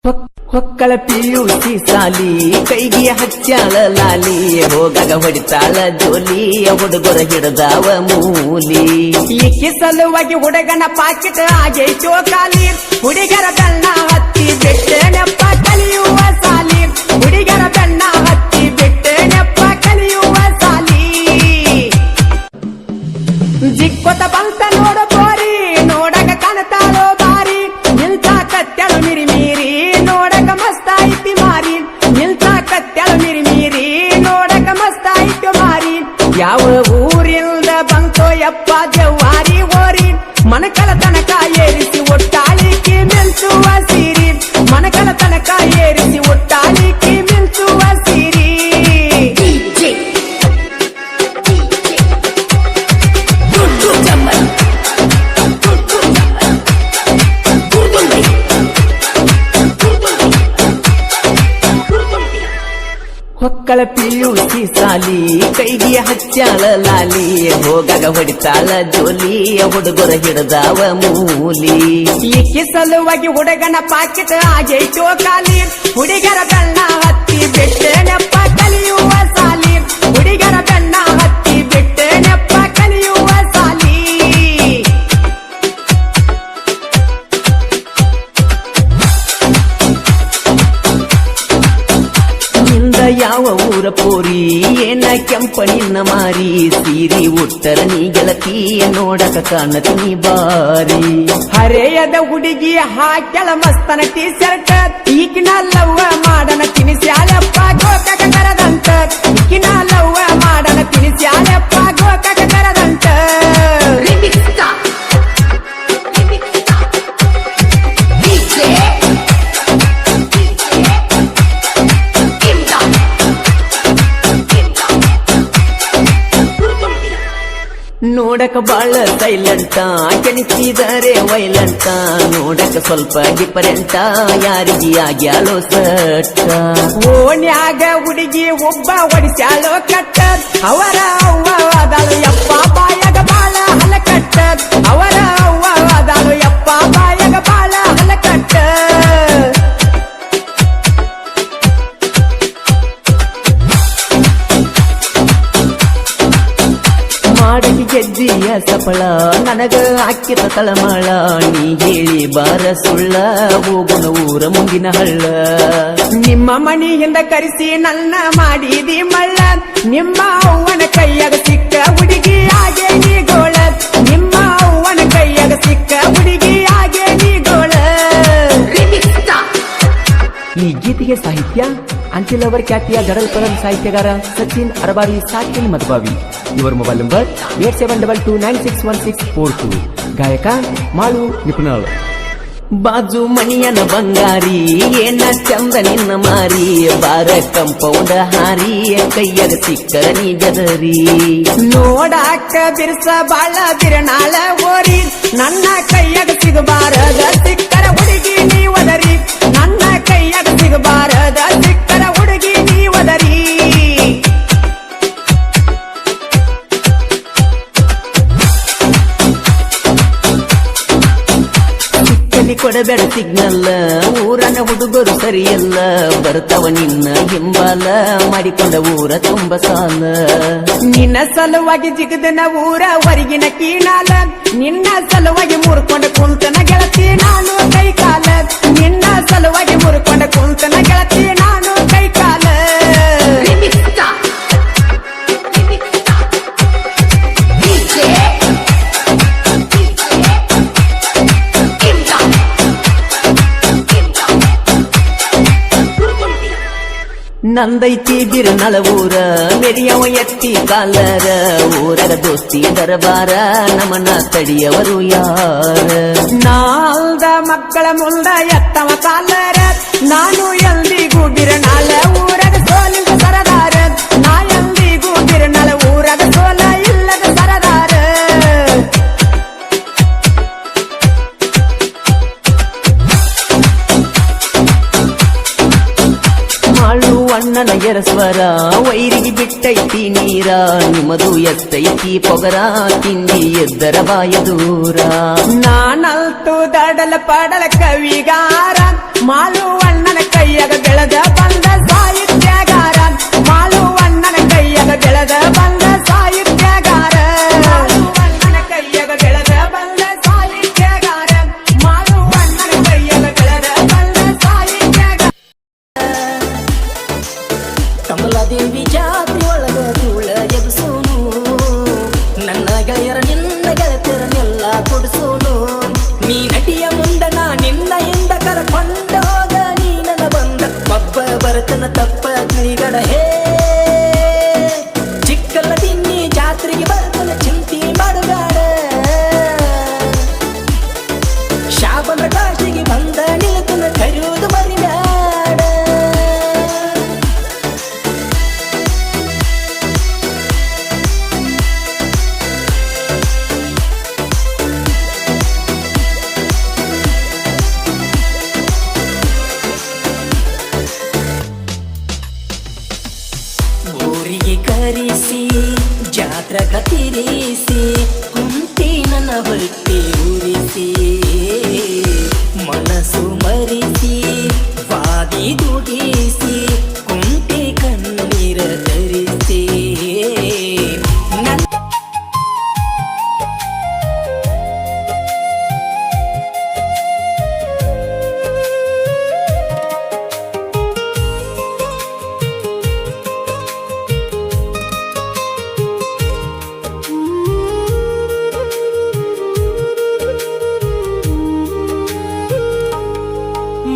ಹೊಕ್ಕಳ PUC ಸಾಲಿ ಕೈಗೆ ಹಚ್ಚಾಳ ಲಾಲಿ ಹೋಗಾಗ ಹೊಡಿತಾಳ ಜೋಲಿ ಹುಡುಗರ ಹಿಡದಾವ ಮೂಲಿ ಈಕೆ ಸಲುವಾಗಿ ಹುಡುಗನ ಪಾಕಿಟ್ ಆಗೈತೋ ಖಾಲಿ ಹುಡುಗರ ಬೆಣ್ಣ ಹತ್ತಿ ಬಿಟ್ಟೆನಪ್ಪ ಕಲಿಯುವ ಸಾಲಿ ಹುಡುಗರ ಬೆಣ್ಣ ಹತ್ತಿ ಬಿಟ್ಟೆನಪ್ಪ ಕಲಿಯುವ ಸಾಲಿ ಜಿಕ್ಕೊತ ಬಂತ ನೋಡು ಬೋರಿ ನೋಡಕ ಕಾಣತಾಳೋ ಬಾರಿ ನಿಲ್ಸಾಕತ್ಯಾಳು ಮಿರಿ ಮೀರಿ ನೋಡಕ ಮಸ್ತ ಐತಿ ಮಾರಿ ನಿಲ್ಸಾಕತ್ಯಾಳು ಮಿರಿ ಮೀರಿ ನೋಡಕ ಮಸ್ತ ಐತಿ ಮಾರಿ ಯಾವ ಊರಿಲ್ದ ಬಂತೋ ಯಪ್ಪ ಜವಾರಿ ಓರಿ ಮನಕಲ ತನಕ ಏರಿಸಿ ಒಟ್ಟಾಳಿಕೆ ಮಿಲ್ಸುವ ಸೀರಿ ಮನಕಲ ತನಕ ಏರಿಸಿ ಒಟ್ಟಾಳಿಕೆ ಮಿಲ್ಸುವ ಸೀರಿ ಹೊಕ್ಕಳ ಪಿಯುಸಿ ಸಾಲಿ ಕೈಗೆ ಹಚ್ಚಾಳ ಲಾಲಿ ಹೋಗಾಗ ಹೊಡಿತಾಳ ಜೋಲಿ ಹುಡುಗರ ಹಿಡದಾವ ಮೂಲಿ ಈಕೆ ಸಲುವಾಗಿ ಹುಡುಗನ ಪಾಕಿಟ್ ಆಗೈತೋ ಖಾಲಿ ಹುಡುಗರ ಬೆಣ್ಣ ಹತ್ತಿ ಬಿಟ್ಟೆನಪ್ಪ ಕಲಿಯುವ ಸಾಲಿ ಹುಡುಗರ ಬೆಣ್ಣ ಹತ್ತಿ ಬಿಟ್ಟೆನಪ್ಪ ಕಲಿಯುವ ಸಾಲಿ ಯಾವ ಊರ ಪೋರಿ ಏನ ಕೆಂಪ ನಿನ್ನ ಮಾರಿ ಸೀರಿ ಉತ್ತರ ನೀ ಗೆಳತಿ ನೋಡಕ ಕಾಣತಿ ಬಾರಿ ಹರೆಯದ ಹುಡುಗಿ ಹಾಕ್ಯಳ ಮಸ್ತನ ಟೀ ಶರ್ಟ್ ಈಕಿನ ಲವ್ವ ಮಾಡನ ತಿನಿಸ್ಯಾಳಪ್ಪ ಗೋಕಕ ಕರದಂತ ಈಕಿನ ಲವ್ವ ಮಾಡನ ತಿನಿಸ್ಯಾಳಪ್ಪ ಗೋಕಕ ಕರದಂತ ನೋಡಕ ಬಾಳ ಸೈಲೆಂಟ ಕೆಣಿಸಿದರೆ ವೈಲೆಂಟ ನೋಡಕ ಸ್ವಲ್ಪ ಡಿಫರೆಂಟ ಯಾರಿಗೆ ಆಗ್ಯಾಲೋ ಸಟ್ಟ ಓಣ್ಯಾಗ ಹುಡುಗಿ ಒಬ್ಬ ಒಡಿಸ್ಯಾಳೋ ಕಟ್ಟ ಅವರ ಅವ್ವ ಅದಾಳು ಯಪ್ಪ ಬಾಯಾಗ ಬಾಳ ಹಲಕಟ್ಟ ಅವರ ಅವ್ವ ಅದಾಳು ಯಪ್ಪ ಬಾಯಾಗ ಬಾಳ ಹಲಕಟ್ಟ ಮಾಡಲಿ ಗೆಜ್ಜಿಯ ಸಫಳ ನನಗ ಹಾಕಿದ ತಳಮಾಳ ನೀ ಹೇಳಿ ಬಾರ ಸುಳ್ಳ ಹೋಗುಣ ಊರ ಮುಂದಿನ ಹಳ್ಳ ನಿಮ್ಮ ಮನೆಯಿಂದ ಕರೆಸಿ ನನ್ನ ಮಾಡಿದಿ ಮಳ್ಳ ನಿಮ್ಮ ಅವ್ವನ ಕೈಯಾಗ ಸಿಕ್ಕ ಹುಡುಗಿ ಹಾಗೆ ನೀ ಗೋಳ ನಿಮ್ಮ ಅವ್ವನ ಕೈಯಾಗ ಸಿಕ್ಕ ಹುಡುಗಿ ಹಾಗೆ ನೀ ಗೋಳ ಈ ಗೀತೆಗೆ ಸಾಹಿತ್ಯ ಅಂಟಿಲ್ ಅವರ್ ಖ್ಯಾತಿಯ ಗಡಲ್ಪುರಂ ಸಾಹಿತ್ಯಗಾರ ಸಚಿನ್ ಅರಬಾವಿ ಸಾಕಿನ್ ಮಧುಬಾವಿ ಇವರ ಮೊಬೈಲ್ ನಂಬರ್ 8722961642 ಗಾಯಕ ಮಾಳು ನಿಪುಣಾಳ್ ಬಾಜು ಮಣಿಯನ ಬಂಗಾರಿ ಏನ ಚಂದ ನಿನ್ನ ಮಾರಿ ಬಾರ ಕಂಪೌಂಡ ಹಾರಿ ಕೈಯಾಗ ಸಿಕ್ಕರ ನೀ ಬೆದರಿ ನೋಡಾಕ ಬಿರ್ಸ ಬಾಳ ಬಿರನಾಳ ಓರಿ ನನ್ನ ಕೈಯಾಗ ಸಿಗಬಾರದ ಸಿಕ್ಕರ ಹುಡುಗಿ ನೀವದರಿ ನನ್ನ ಕೈಯಾಗ ಸಿಗಬಾರದ ಸಿಕ್ಕರ ಹುಡುಗಿ ನೀವದರಿ ಕೊಡಬೇಡ ಸಿಗ್ನಲ್ಲ ಊರನ ಹುಡುಗರು ಸರಿಯಲ್ಲ ಬರ್ತಾವ ನಿನ್ನ ಹಿಂಬಾಲ ಮಾಡಿಕೊಂಡ ಊರ ತುಂಬ ಸಾಲ ನಿನ್ನ ಸಲುವಾಗಿ ಜಿಗದನ ಊರ ಹೊರಗಿನ ಕೀಣಾಲ ನಿನ್ನ ಸಲುವಾಗಿ ಮುರ್ಕೊಂಡ ಕುಂತನ ಗೆಳತಿ ನಾನು ಕೈ ಕಾಲ ನಿನ್ನ ಸಲುವಾಗಿ ಮುರ್ಕೊಂಡ ಕುಂತನ ಗೆಳತಿ ನಾನು ಕೈ ಕಾಲ ನಂದೈತಿ ಬಿರ್ನಳ ಊರ ಮೆರಿಯವ ಎತ್ತಿ ಕಾಲರ ಊರಗ ದೋಸ್ತಿ ದರಬಾರ ನಮನ ತಡಿಯವರು ಯಾರ ನಾಲ್ದ ಮಕ್ಕಳ ಮುಂದ ಎತ್ತವ ಕಾಲರ ನಾನು ಎಂದಿಗೂ ಬಿರ್ನಾಳ ಊರಗ ಸೋಲಿಂದ ಸರದಾರ ನಾ ಎಂದಿಗೂ ಬಿರ್ನಾಳ ಊರಗ ಸೋಲ ಇಲ್ಲದ ಸರದಾರ ಮಾಳು ಅಣ್ಣನ ಎರಸ್ವರ ವೈರಿಗೆ ಬಿಟ್ಟೈತಿ ನೀರ ನಿಮ್ಮದು ಎತ್ತೈತಿ ಪೊಗರ ತಿಂಡಿ ಎದ್ದರ ಬಾಯ ದೂರ ನಾನಲ್ತು ದಡಲ ಪಡಲ ಕವಿಗಾರ ಮಾಳು ಅಣ್ಣ ಮಾಡ್ತನ ತಪ್ಪ ಗಿರಿಗಡ ಹೇ ಚಿಕ್ಕಲ್ಲ ತಿನ್ನಿ ಜಾತ್ರೆಗೆ ಬರ್ತನ ಚಿಂತಿ ಮಾಡಬೇಡ ಶಾಪನ ಕಾಶಿಗೆ ಬಂದ ನಿಲ್ತನ ಕರೆಯುವುದು ಮರಿಬ್ಯಾಡ ಊರಿಗೆ ಕರೆಸಿ ಜಾತ್ರಕ ತಿರಿಸಿ ಕುಂತಿ ನನ್ನ ಹೊಟ್ಟೆ ಉರಿಸಿ ಮನಸ್ಸು ಮರಿಸಿ ವಾದಿ ದುಡಿಸಿ ಕುಂತಿ ಕಣ್ಣೀರ ಧರಿಸಿ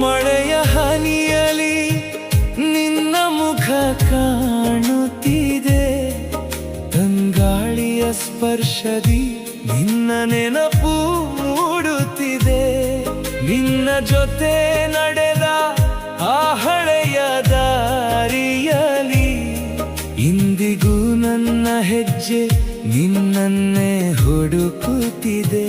ಮಳೆಯ ಹನಿಯಲಿ ನಿನ್ನ ಮುಖ ಕಾಣುತ್ತಿದೆ ತಂಗಾಳಿಯ ಸ್ಪರ್ಶದಿ ನಿನ್ನ ನೆನಪು ಮೂಡುತ್ತಿದೆ ನಿನ್ನ ಜೊತೆ ನಡೆದ ಆ ಹಳೆಯ ದಾರಿಯಲಿ ಇಂದಿಗೂ ನನ್ನ ಹೆಜ್ಜೆ ನಿನ್ನನ್ನೇ ಹುಡುಕುತ್ತಿದೆ